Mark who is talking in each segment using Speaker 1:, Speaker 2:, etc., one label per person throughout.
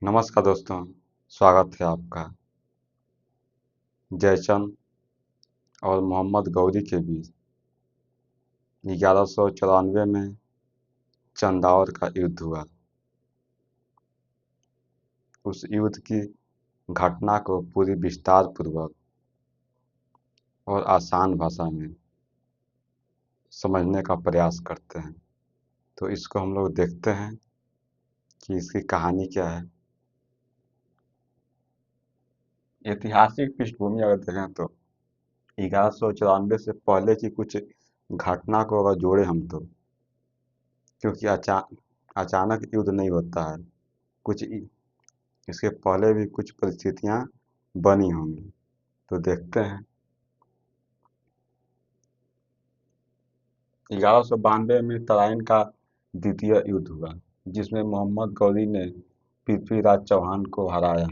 Speaker 1: नमस्कार दोस्तों, स्वागत है आपका। जयचंद और मोहम्मद गौरी के बीच 1194 में चंदावर का युद्ध हुआ। उस युद्ध की घटना को पूरी विस्तार पूर्वक और आसान भाषा में समझने का प्रयास करते हैं। तो इसको हम लोग देखते हैं कि इसकी कहानी क्या है। ऐतिहासिक पृष्ठभूमि अगर देखें तो 1194 से पहले की कुछ घटना को अगर जोड़े हम तो, क्योंकि अचानक युद्ध नहीं होता है, कुछ इसके पहले भी कुछ परिस्थितियां बनी होंगी। तो देखते हैं। 1192 में तराइन का द्वितीय युद्ध हुआ, जिसमें मोहम्मद गौरी ने पृथ्वीराज चौहान को हराया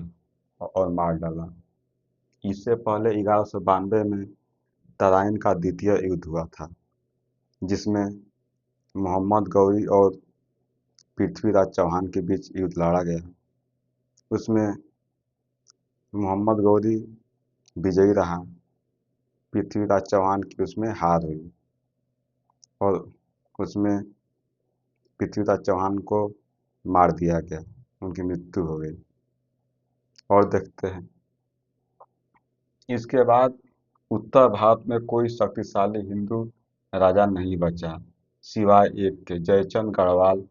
Speaker 1: और मार डाला। इससे पहले 1192 में तराइन का द्वितीय युद्ध हुआ था, जिसमें मोहम्मद गौरी और पृथ्वीराज चौहान के बीच युद्ध लड़ा गया। उसमें मोहम्मद गौरी विजयी रहा, पृथ्वीराज चौहान की उसमें हार हुई और उसमें पृथ्वीराज चौहान को मार दिया गया, उनकी मृत्यु हो गई। और देखते हैं, इसके बाद उत्तर भारत में कोई शक्तिशाली हिंदू राजा नहीं बचा, सिवाय एक के, जयचंद गढ़वाल,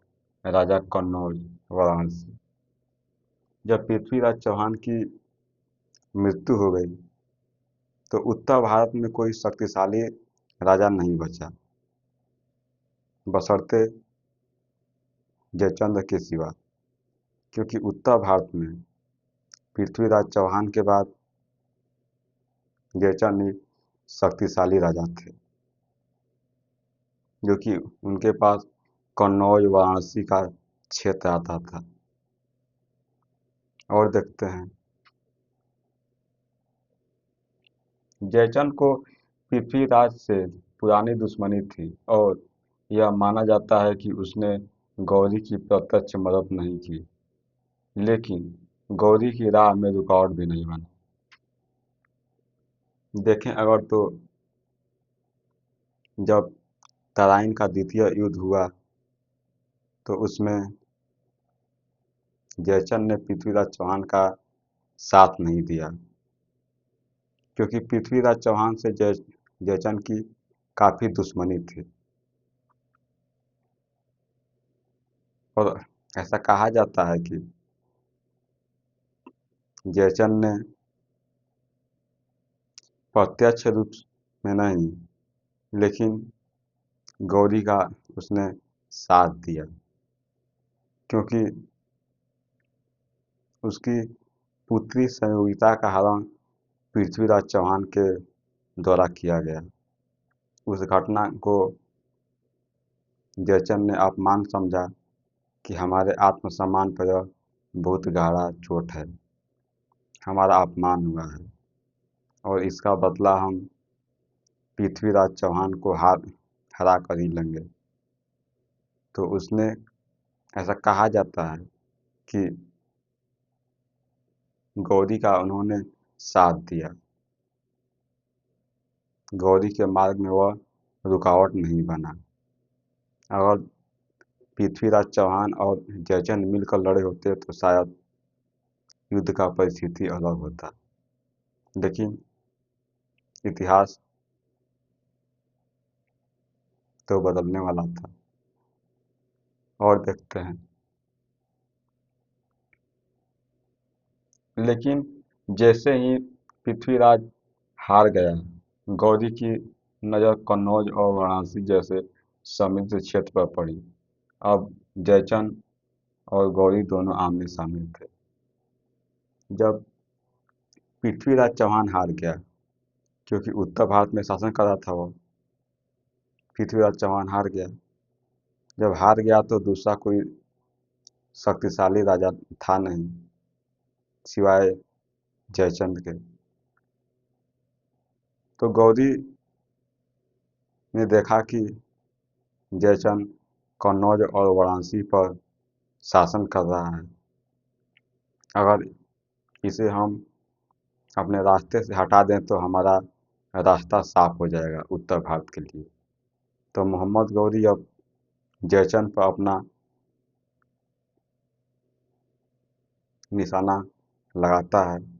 Speaker 1: राजा कन्नौज वाराणसी। जब पृथ्वीराज चौहान की मृत्यु हो गई तो उत्तर भारत में कोई शक्तिशाली राजा नहीं बचा, बशर्ते जयचंद के सिवा, क्योंकि उत्तर भारत में पृथ्वीराज चौहान के बाद जयचंद ही शक्तिशाली राजा थे, जो कि उनके पास कन्नौज वाराणसी का क्षेत्र आता था। और देखते हैं, जयचंद को पृथ्वीराज से पुरानी दुश्मनी थी और यह माना जाता है कि उसने गौरी की प्रत्यक्ष मदद नहीं की, लेकिन गौरी की राह में रुकावट भी नहीं बना। देखें अगर तो जब तराइन का द्वितीय युद्ध हुआ तो उसमें जयचंद ने पृथ्वीराज चौहान का साथ नहीं दिया, क्योंकि पृथ्वीराज चौहान से जयचंद की काफी दुश्मनी थी। और ऐसा कहा जाता है कि जयचंद ने प्रत्यक्ष रूप में नहीं, लेकिन गौरी का उसने साथ दिया, क्योंकि उसकी पुत्री संयोगिता का हरण पृथ्वीराज चौहान के द्वारा किया गया। उस घटना को जयचंद ने अपमान समझा कि हमारे आत्मसम्मान पर यह बहुत गहरा चोट है, हमारा अपमान हुआ है और इसका बदला हम पृथ्वीराज चौहान को हरा कर ही लेंगे। तो उसने, ऐसा कहा जाता है कि गौरी का उन्होंने साथ दिया, गौरी के मार्ग में वह रुकावट नहीं बना। अगर पृथ्वीराज चौहान और जयचंद मिलकर लड़े होते तो शायद युद्ध का परिस्थिति अलग होता, लेकिन इतिहास तो बदलने वाला था। और देखते हैं, लेकिन जैसे ही पृथ्वीराज हार गया, गौरी की नज़र कन्नौज और वाराणसी जैसे समृद्ध क्षेत्र पर पड़ी। अब जयचंद और गौरी दोनों आमने सामने थे। जब पृथ्वीराज चौहान हार गया, क्योंकि उत्तर भारत में शासन कर रहा था वो, पृथ्वीराज चौहान हार गया। जब हार गया तो दूसरा कोई शक्तिशाली राजा था नहीं सिवाय जयचंद के। तो गौरी ने देखा कि जयचंद कन्नौज और वाराणसी पर शासन कर रहा है, अगर इसे हम अपने रास्ते से हटा दें तो हमारा रास्ता साफ हो जाएगा उत्तर भारत के लिए। तो मोहम्मद गौरी अब जयचंद पर अपना निशाना लगाता है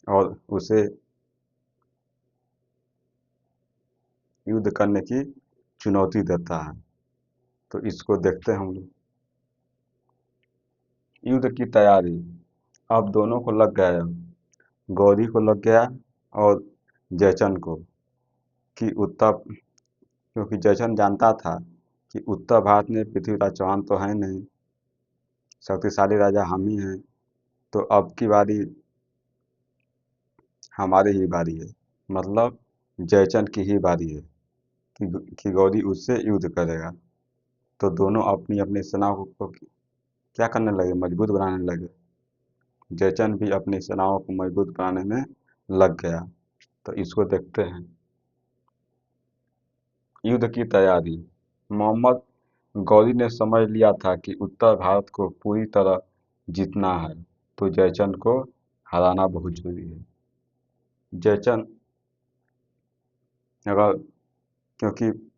Speaker 1: और उसे युद्ध करने की चुनौती देता है। तो इसको देखते हैं हम लोग। युद्ध की तैयारी अब दोनों को लग गया, गौरी को लग गया और जयचंद को, कि उत्तर, क्योंकि जयचंद जानता था कि उत्तर भारत में पृथ्वीराज चौहान तो है नहीं, शक्तिशाली राजा हम ही हैं। तो अब की बारी हमारी ही बारी है, मतलब जयचंद की ही बारी है कि गौरी उससे युद्ध करेगा। तो दोनों अपनी अपनी सेना को क्या करने लगे, मजबूत बनाने लगे। जयचंद भी अपनी सेनाओं को मजबूत बनाने में लग गया। तो इसको देखते हैं। युद्ध की तैयारी मोहम्मद गौरी ने समझ लिया था कि उत्तर भारत को पूरी तरह जीतना है, तो जयचंद को हराना बहुत जरूरी है। जयचंद अगर, क्योंकि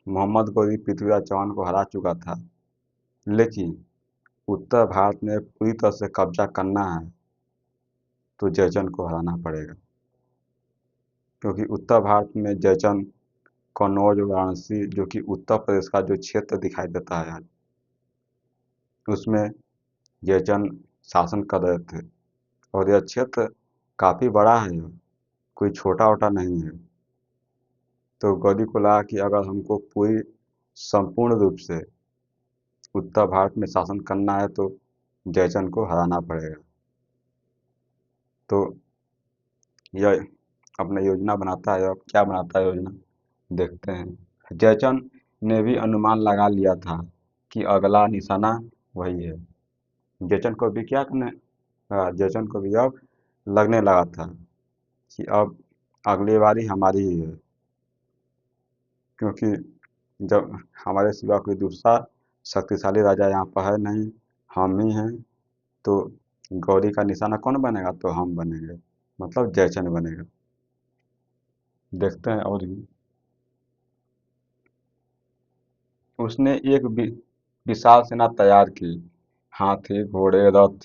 Speaker 1: मोहम्मद गौरी पृथ्वीराज चौहान को हरा चुका था, लेकिन उत्तर भारत में पूरी तरह से कब्जा करना है तो जयचंद को हराना पड़ेगा। क्योंकि उत्तर भारत में जयचंद कन्नौज, वाराणसी, जो कि उत्तर प्रदेश का जो क्षेत्र दिखाई देता है आज, उसमें जयचंद शासन कर रहे थे। और यह क्षेत्र काफ़ी बड़ा है, कोई छोटा वोटा नहीं है। तो गौरी को लगा कि अगर हमको पूरी संपूर्ण रूप से उत्तर भारत में शासन करना है तो जयचंद को हराना पड़ेगा। तो यह अपना योजना बनाता है, और क्या बनाता है योजना देखते हैं। जयचंद ने भी अनुमान लगा लिया था कि अगला निशाना वही है। जयचंद को भी क्या करने, जयचंद को भी अब लगने लगा था कि अब अगली बारी हमारी ही है, क्योंकि जब हमारे सिवा कोई दूसरा शक्तिशाली राजा यहाँ पर है नहीं, हम ही हैं। तो गौरी का निशाना कौन बनेगा, तो हम बनेंगे, मतलब जयचंद बनेगा। देखते हैं। और भी उसने एक विशाल सेना तैयार की, हाथी, घोड़े, रथ,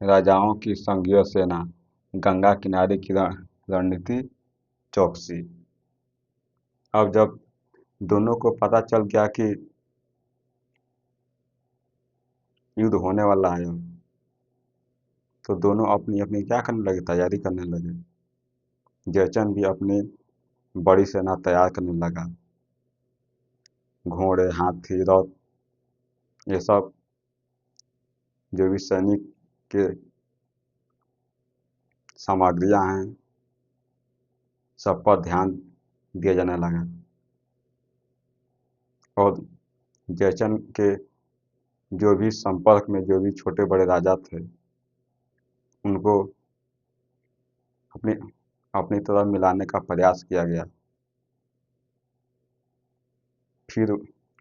Speaker 1: राजाओं की संघीय सेना, गंगा किनारे की रणनीति, चौकसी। अब जब दोनों को पता चल गया कि युद्ध होने वाला है, तो दोनों अपनी अपनी क्या करने लगे, तैयारी करने लगे। जयचंद भी अपनी बड़ी सेना तैयार करने लगा, घोड़े, हाथी, रथ, ये सब जो भी सैनिक के सामग्रियां हैं, सब पर ध्यान दिया जाने लगा। और जयचंद के जो भी संपर्क में जो भी छोटे बड़े राजा थे, उनको अपनी अपनी तरफ मिलाने का प्रयास किया गया। फिर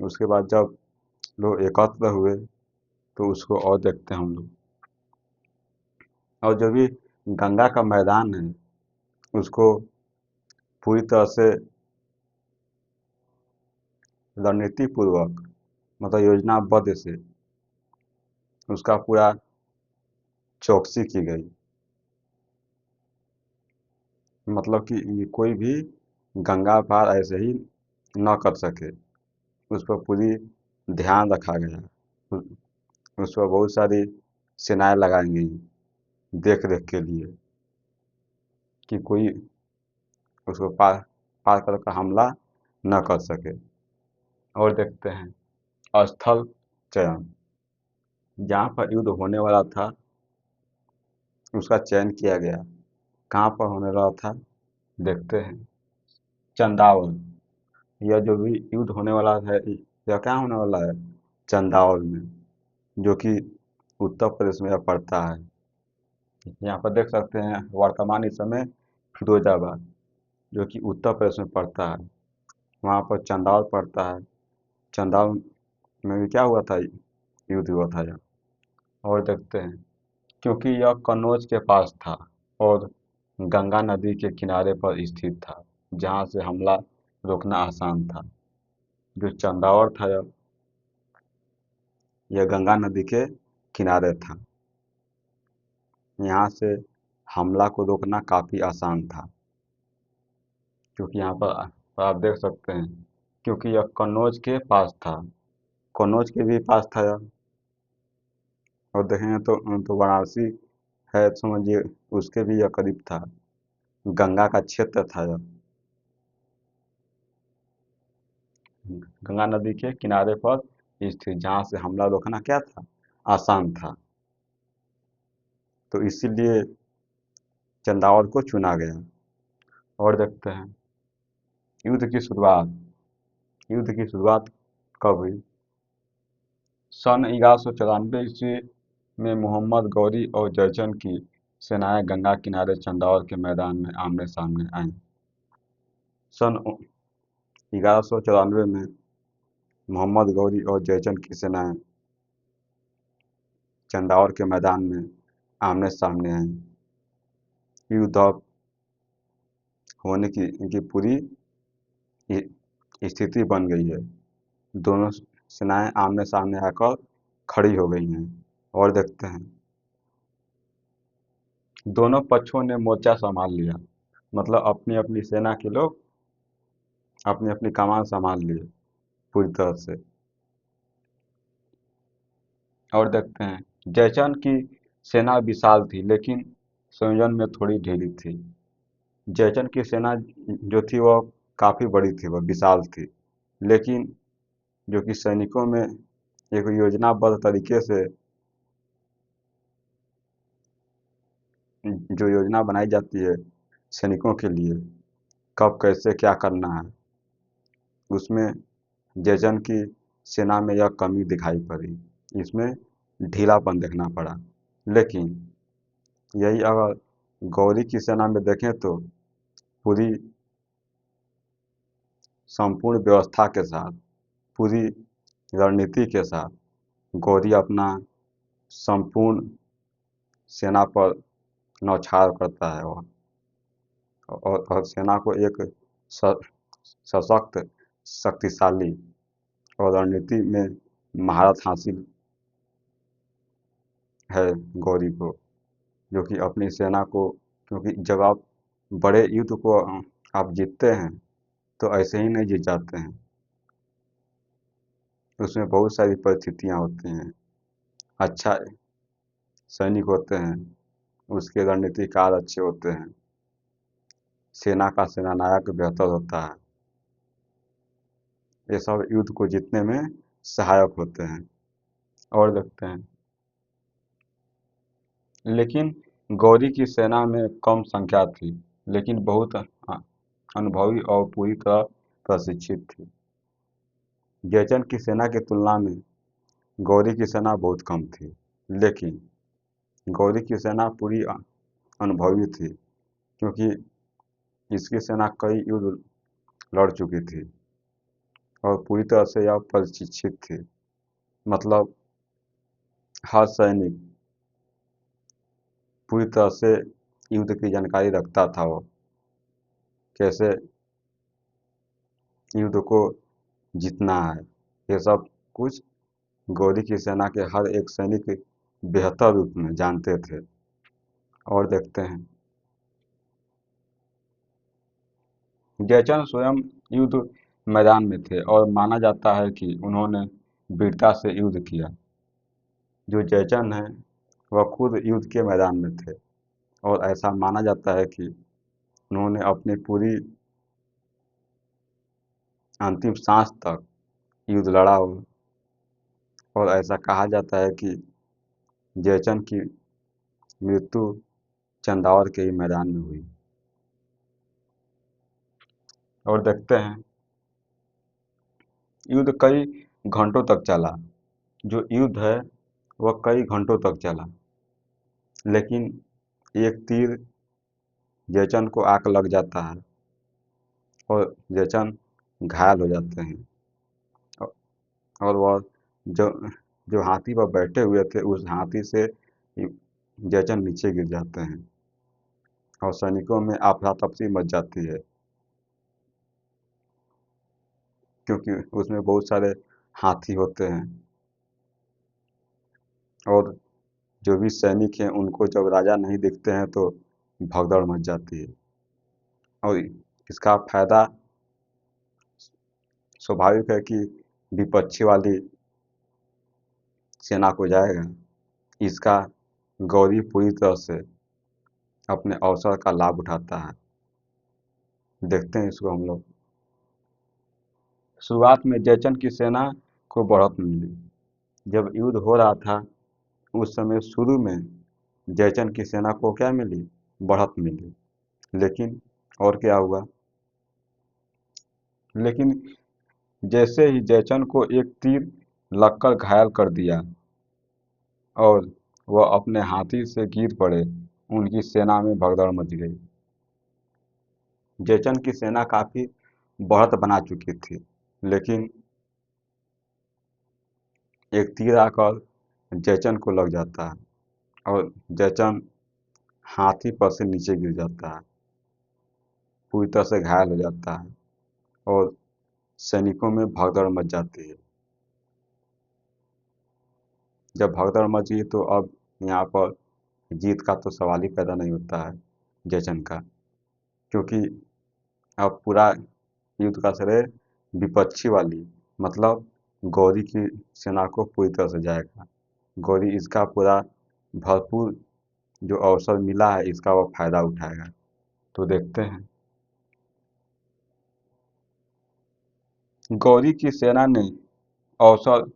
Speaker 1: उसके बाद जब लोग एकत्र हुए तो उसको और देखते हैं हम लोग। और जो भी गंगा का मैदान है, उसको पूरी तरह से रणनीति पूर्वक, मतलब योजनाबद्ध से उसका पूरा चौकसी की गई। मतलब कि ये कोई भी गंगा पार ऐसे ही न कर सके, उस पर पूरी ध्यान रखा गया। उ- उस पर बहुत सारी सेनाएं लगाई गई देख रेख के लिए, कि कोई उसको पार पार कर हमला न कर सके। और देखते हैं स्थल चयन, जहाँ पर युद्ध होने वाला था उसका चयन किया गया। कहाँ पर होने वाला था देखते हैं। चंदावल, यह जो भी युद्ध होने वाला है, यह क्या होने वाला है, चंदावल में, जो कि उत्तर प्रदेश में यह पड़ता है। यहाँ पर देख सकते हैं वर्तमान इस समय फिरोजाबाद, जो कि उत्तर प्रदेश में पड़ता है, वहाँ पर चंदावल पड़ता है। चंदावल में भी क्या हुआ था, युद्ध हुआ था यहाँ। और देखते हैं, क्योंकि यह कन्नौज के पास था और गंगा नदी के किनारे पर स्थित था, जहां से हमला रोकना आसान था। जो चंदावर था यह गंगा नदी के किनारे था। यहाँ से हमला को रोकना काफ़ी आसान था, क्योंकि यहाँ पर आप देख सकते हैं, क्योंकि यह कन्नौज के पास था। कन्नौज के भी पास था यह। और देखेंगे तो वाराणसी है, समझिए उसके भी यह करीब था। गंगा का क्षेत्र था यह, गंगा नदी के किनारे पर स्थित, जहाँ से हमला रोकना क्या था, आसान था। तो इसीलिए चंदावर को चुना गया। और देखते हैं, युद्ध की शुरुआत। युद्ध की शुरुआत कब हुई? सन 1194 ईस्वी में मोहम्मद गौरी और जयचंद की सेनाएं गंगा किनारे चंदावर के मैदान में आमने सामने आईं। सन 1194 में मोहम्मद गौरी और जयचंद की सेनाएं चंदावर के मैदान में आमने सामने आईं। युद्ध अब होने की इनकी पूरी स्थिति बन गई है। दोनों सेनाएं आमने सामने आकर खड़ी हो गई हैं। और देखते हैं, दोनों पक्षों ने मोर्चा संभाल लिया, मतलब अपनी अपनी सेना के लोग अपनी अपनी कमान संभाल लिए पूरी तरह से। और देखते हैं, जयचंद की सेना विशाल थी, लेकिन संयोजन में थोड़ी ढीली थी। जयचंद की सेना जो थी वह काफ़ी बड़ी थी, वह विशाल थी, लेकिन जो कि सैनिकों में एक योजनाबद्ध तरीके से जो योजना बनाई जाती है सैनिकों के लिए, कब कैसे क्या करना है, उसमें जयचंद की सेना में यह कमी दिखाई पड़ी। इसमें ढीलापन देखना पड़ा। लेकिन यही अगर गौरी की सेना में देखें तो पूरी संपूर्ण व्यवस्था के साथ, पूरी रणनीति के साथ गौरी अपना संपूर्ण सेना पर नौछावर करता है और सेना को एक सशक्त, शक्तिशाली और रणनीति में महारत हासिल है गौरी को, जो कि अपनी सेना को, क्योंकि जब आप बड़े युद्ध को आप जीतते हैं तो ऐसे ही नहीं जीत जाते हैं, उसमें बहुत सारी परिस्थितियाँ होती हैं। अच्छा सैनिक होते हैं, उसके रणनीतिकार अच्छे होते हैं, सेना का सेनानायक बेहतर होता है, ये सब युद्ध को जीतने में सहायक होते हैं। और देखते हैं, लेकिन गौरी की सेना में कम संख्या थी, लेकिन बहुत अनुभवी और पूरी तरह प्रशिक्षित थी। जयचंद की सेना की तुलना में गौरी की सेना बहुत कम थी, लेकिन गौरी की सेना पूरी अनुभवी थी, क्योंकि इसकी सेना कई युद्ध लड़ चुकी थी और पूरी तरह से यह प्रशिक्षित थी। मतलब हर सैनिक पूरी तरह से युद्ध की जानकारी रखता था, वो कैसे युद्ध को जीतना है, ये सब कुछ गौरी की सेना के हर एक सैनिक बेहतर रूप में जानते थे। और देखते हैं, जयचंद स्वयं युद्ध मैदान में थे और माना जाता है कि उन्होंने वीरता से युद्ध किया। जो जयचंद हैं वह खुद युद्ध के मैदान में थे और ऐसा माना जाता है कि उन्होंने अपनी पूरी अंतिम सांस तक युद्ध लड़ा हो। और ऐसा कहा जाता है कि जयचंद की मृत्यु चंदावर के ही मैदान में हुई। और देखते हैं, युद्ध कई घंटों तक चला। जो युद्ध है वह कई घंटों तक चला, लेकिन एक तीर जयचंद को आग लग जाता है और जयचंद घायल हो जाते हैं। और वह जो जो हाथी पर बैठे हुए थे उस हाथी से जयचंद नीचे गिर जाते हैं और सैनिकों में अफरा तफरी मच जाती है, क्योंकि उसमें बहुत सारे हाथी होते हैं। और जो भी सैनिक हैं उनको जब राजा नहीं दिखते हैं तो भगदड़ मच जाती है। और इसका फायदा स्वाभाविक है कि विपक्षी वाली सेना को जाएगा। इसका गौरी पूरी तरह से अपने अवसर का लाभ उठाता है। देखते हैं इसको हम लोग। शुरुआत में जयचंद की सेना को बढ़त मिली। जब युद्ध हो रहा था उस समय शुरू में जयचंद की सेना को क्या मिली? बढ़त मिली। लेकिन और क्या हुआ? लेकिन जैसे ही जयचंद को एक तीर लगकर घायल कर दिया और वह अपने हाथी से गिर पड़े, उनकी सेना में भगदड़ मच गई। जयचंद की सेना काफी बढ़त बना चुकी थी, लेकिन एक तीर आकर जयचंद को लग जाता है और जयचंद हाथी पर से नीचे गिर जाता है, पूरी तरह से घायल हो जाता है और सैनिकों में भगदड़ मच जाती है। जब भगदड़ मच गई तो अब यहाँ पर जीत का तो सवाल ही पैदा नहीं होता है जयचंद का, क्योंकि अब पूरा युद्ध का श्रेय विपक्षी वाली मतलब गौरी की सेना को पूरी तरह से जाएगा। गौरी इसका पूरा भरपूर जो अवसर मिला है इसका वह फायदा उठाएगा। तो देखते हैं। गौरी की सेना ने अवसर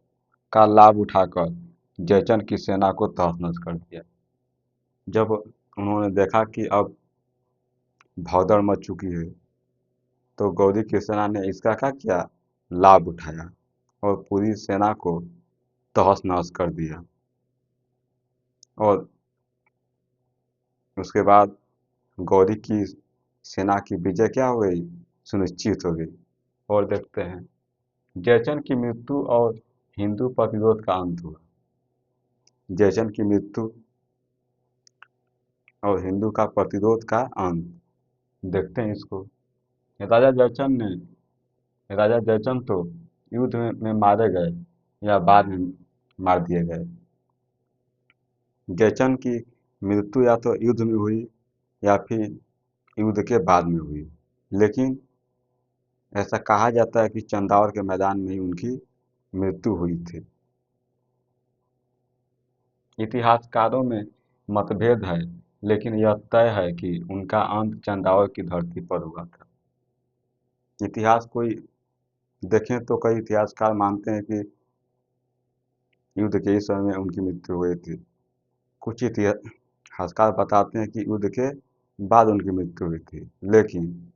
Speaker 1: का लाभ उठाकर जयचंद की सेना को तहस-नहस कर दिया। जब उन्होंने देखा कि अब भगदड़ मच चुकी है तो गौरी की सेना ने इसका क्या किया? लाभ उठाया और पूरी सेना को तहस-नहस कर दिया। और उसके बाद गौरी की सेना की विजय क्या हो गई? सुनिश्चित हो गई। और देखते हैं। जयचंद की मृत्यु और हिंदू प्रतिरोध का अंत हुआ। जयचंद की मृत्यु और हिंदू का प्रतिरोध का अंत। देखते हैं इसको। राजा जयचंद ने राजा जयचंद तो युद्ध में मारे गए या बाद में मार दिए गए। जयचंद की मृत्यु या तो युद्ध में हुई या फिर युद्ध के बाद में हुई, लेकिन ऐसा कहा जाता है कि चंदावर के मैदान में ही उनकी मृत्यु हुई थी। इतिहासकारों में मतभेद है, लेकिन यह तय है कि उनका अंत चंदावर की धरती पर हुआ था। इतिहास कोई देखें तो कई इतिहासकार मानते हैं कि युद्ध के इस समय में उनकी मृत्यु हुई थी। कुछ इतिहासकार बताते हैं कि युद्ध के बाद उनकी मृत्यु हुई थी, लेकिन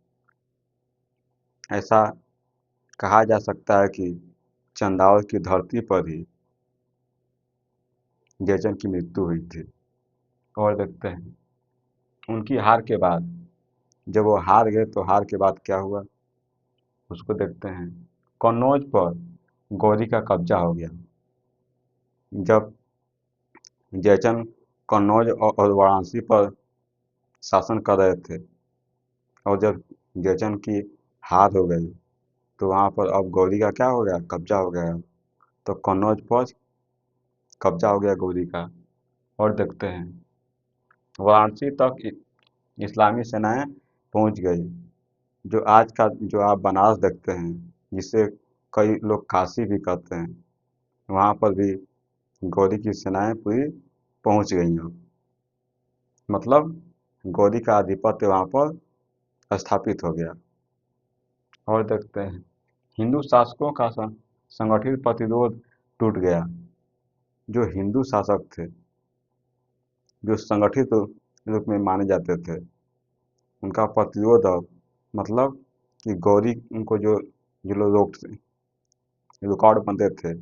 Speaker 1: ऐसा कहा जा सकता है कि चंदावर की धरती पर ही जयचंद की मृत्यु हुई थी। और देखते हैं उनकी हार के बाद, जब वो हार गए तो हार के बाद क्या हुआ उसको देखते हैं। कन्नौज पर गौरी का कब्जा हो गया। जब जयचंद कन्नौज और वाराणसी पर शासन कर रहे थे और जब जयचंद की हार हो गई तो वहाँ पर अब गौरी का क्या हो गया? कब्जा हो गया। तो कन्नौज पर कब्जा हो गया गौरी का। और देखते हैं वाराणसी तक इस्लामी सेनाएं पहुंच गई। जो आज का जो आप बनारस देखते हैं, जिसे कई लोग काशी भी कहते हैं, वहाँ पर भी गौरी की सेनाएं पूरी पहुंच गई अब। मतलब गौरी का आधिपत्य वहाँ पर स्थापित हो गया। और देखते हैं हिंदू शासकों का संगठित प्रतिरोध टूट गया। जो हिंदू शासक थे, जो संगठित रूप में माने जाते थे, उनका प्रतिरोध अब मतलब कि गौरी उनको जो लोग रुकावट बनते थे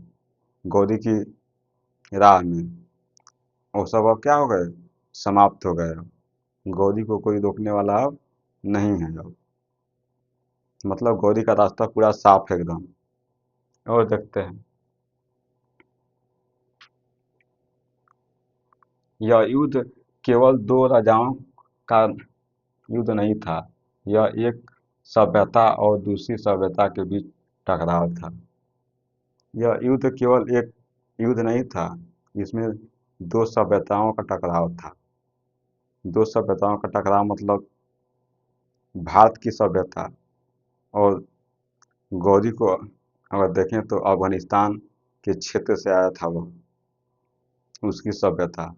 Speaker 1: गौरी की राह में, वो सब अब क्या हो गए? समाप्त हो गए। गौरी को कोई रोकने वाला अब नहीं है अब। मतलब गौरी का रास्ता पूरा साफ है एकदम। और देखते हैं यह युद्ध केवल दो राजाओं का युद्ध नहीं था, यह एक सभ्यता और दूसरी सभ्यता के बीच टकराव था। यह युद्ध केवल एक युद्ध नहीं था, इसमें दो सभ्यताओं का टकराव था। दो सभ्यताओं का टकराव मतलब भारत की सभ्यता और गौरी को अगर देखें तो अफगानिस्तान के क्षेत्र से आया था वह, उसकी सभ्यता।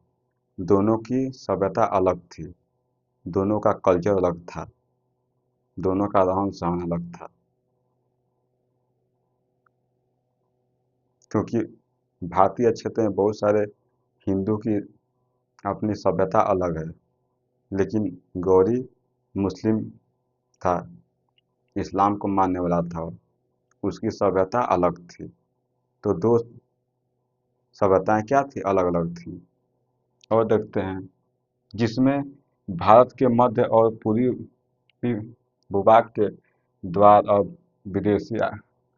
Speaker 1: दोनों की सभ्यता अलग थी, दोनों का कल्चर अलग था, दोनों का रहन सहन अलग था। क्योंकि भारतीय क्षेत्र में बहुत सारे हिंदू की अपनी सभ्यता अलग है, लेकिन गौरी मुस्लिम था, इस्लाम को मानने वाला था, उसकी सभ्यता अलग थी। तो दो सभ्यताएं क्या थी, अलग अलग थी। और देखते हैं जिसमें भारत के मध्य और पूर्वी भूभाग के द्वार अब विदेशी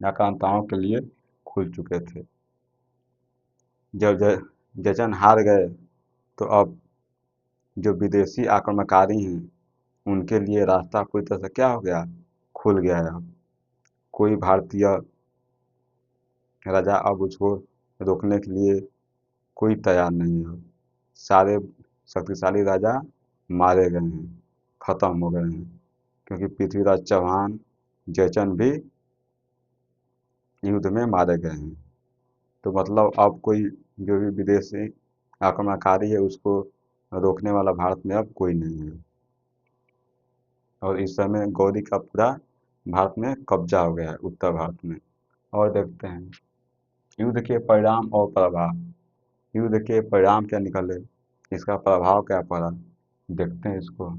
Speaker 1: आक्रांताओं के लिए खुल चुके थे। जब जयचंद हार गए तो अब जो विदेशी आक्रमणकारी हैं उनके लिए रास्ता पूरी तरह से क्या हो गया, खुल गया है। अब कोई भारतीय राजा अब उसको रोकने के लिए कोई तैयार नहीं है। सारे शक्तिशाली राजा मारे गए हैं, खत्म हो गए हैं, क्योंकि पृथ्वीराज चौहान, जयचंद भी युद्ध में मारे गए हैं। तो मतलब अब कोई जो भी विदेशी आक्रमणकारी है उसको रोकने वाला भारत में अब कोई नहीं है। और इस समय गौरी का पूरा भारत में कब्जा हो गया है, उत्तर भारत में। और देखते हैं युद्ध के परिणाम और प्रभाव। युद्ध के परिणाम क्या निकले, इसका प्रभाव क्या पड़ा, देखते हैं इसको।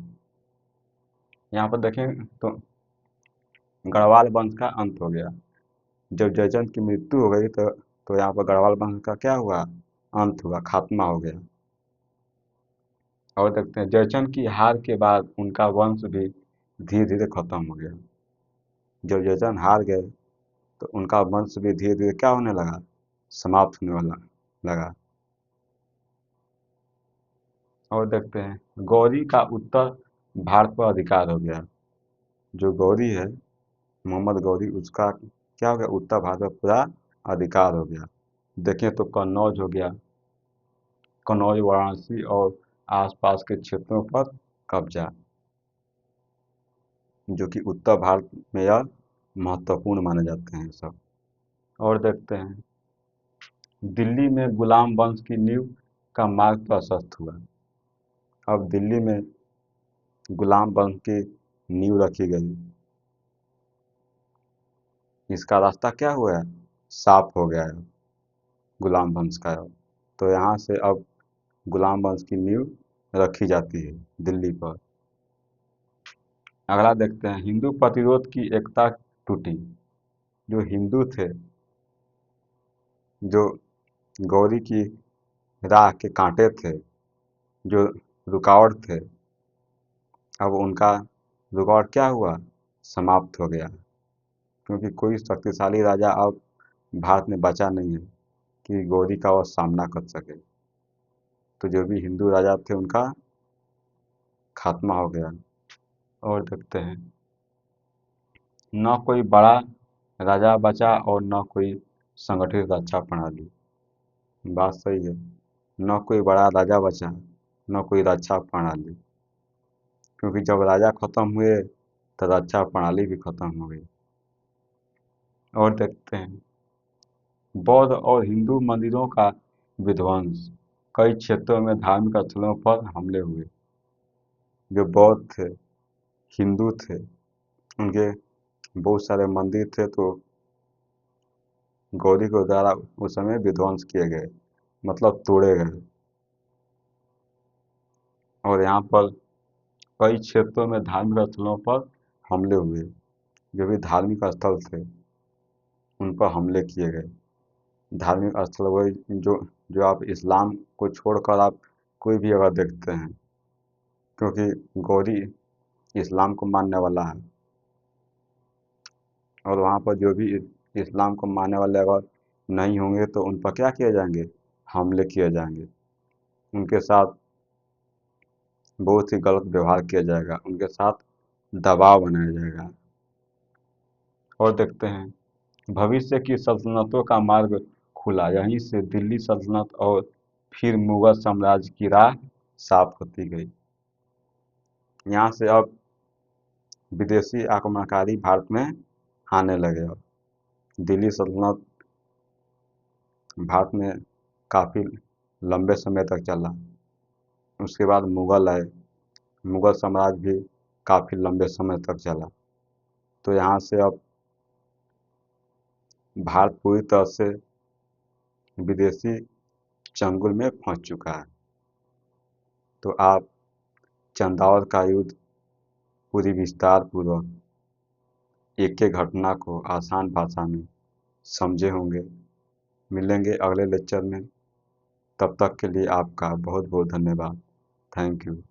Speaker 1: यहाँ पर देखें तो गढ़वाल वंश का अंत हो गया। जब जयचंद की मृत्यु हो गई तो यहाँ पर गढ़वाल वंश का क्या हुआ, अंत हुआ, खात्मा हो गया। और देखते हैं जयचंद की हार के बाद उनका वंश भी धीरे धीरे खत्म हो गया। जब जयचंद हार गए तो उनका वंश भी धीरे धीरे क्या होने लगा, समाप्त होने वाला लगा। और देखते हैं गौरी का उत्तर भारत पर अधिकार हो गया। जो गौरी है, मोहम्मद गौरी, उसका क्या हो गया, उत्तर भारत पर पूरा अधिकार हो गया। देखें तो कन्नौज हो गया, कन्नौज, वाराणसी और आसपास के क्षेत्रों पर कब्जा, जो कि उत्तर भारत में यह महत्वपूर्ण माने जाते हैं सब। और देखते हैं दिल्ली में गुलाम वंश की नींव का मार्ग प्रशस्त हुआ। अब दिल्ली में गुलाम वंश की नींव रखी गई, इसका रास्ता क्या हुआ है, साफ हो गया है गुलाम वंश का। तो यहाँ से अब गुलाम वंश की नींव रखी जाती है दिल्ली पर। अगला देखते हैं हिंदू प्रतिरोध की एकता टूटी। जो हिंदू थे, जो गौरी की राह के कांटे थे, जो रुकावट थे, अब उनका रुकावट क्या हुआ, समाप्त हो गया। क्योंकि कोई शक्तिशाली राजा अब भारत में बचा नहीं है कि गौरी का वह सामना कर सके। तो जो भी हिंदू राजा थे उनका खात्मा हो गया। और देखते हैं न कोई बड़ा राजा बचा और न कोई संगठित रक्षा प्रणाली। बात सही है, न कोई बड़ा राजा बचा, न कोई रक्षा प्रणाली। क्योंकि जब राजा खत्म हुए तो रक्षा प्रणाली भी खत्म हो गई। और देखते हैं बौद्ध और हिंदू मंदिरों का विध्वंस। कई क्षेत्रों में धार्मिक स्थलों पर हमले हुए। जो बौद्ध थे, हिंदू थे, उनके बहुत सारे मंदिर थे, तो गौरी के द्वारा उस समय विध्वंस किए गए, मतलब तोड़े गए। और यहाँ पर कई क्षेत्रों में धार्मिक स्थलों पर हमले हुए। जो भी धार्मिक स्थल थे उन पर हमले किए गए। धार्मिक स्थल वही जो जो आप इस्लाम को छोड़कर आप कोई भी अगर देखते हैं, क्योंकि गौरी इस्लाम को मानने वाला है, और वहाँ पर जो भी इस्लाम को मानने वाले अगर नहीं होंगे तो उन पर क्या किए जाएंगे, हमले किए जाएंगे। उनके साथ बहुत ही गलत व्यवहार किया जाएगा, उनके साथ दबाव बनाया जाएगा। और देखते हैं भविष्य की सल्तनतों का मार्ग खुला, यहीं से दिल्ली सल्तनत और फिर मुगल साम्राज्य की राह साफ होती गई। यहाँ से अब विदेशी आक्रमणकारी भारत में आने लगे। अब दिल्ली सल्तनत भारत में काफ़ी लंबे समय तक चला। उसके बाद मुग़ल आए, मुग़ल साम्राज्य भी काफ़ी लंबे समय तक चला। तो यहाँ से अब भारत पूरी तरह से विदेशी चंगुल में फंस चुका है। तो आप चंदावत का युद्ध पूरी विस्तार पूर्वक एक एक घटना को आसान भाषा में समझे होंगे। मिलेंगे अगले लेक्चर में, तब तक के लिए आपका बहुत बहुत धन्यवाद। Thank you.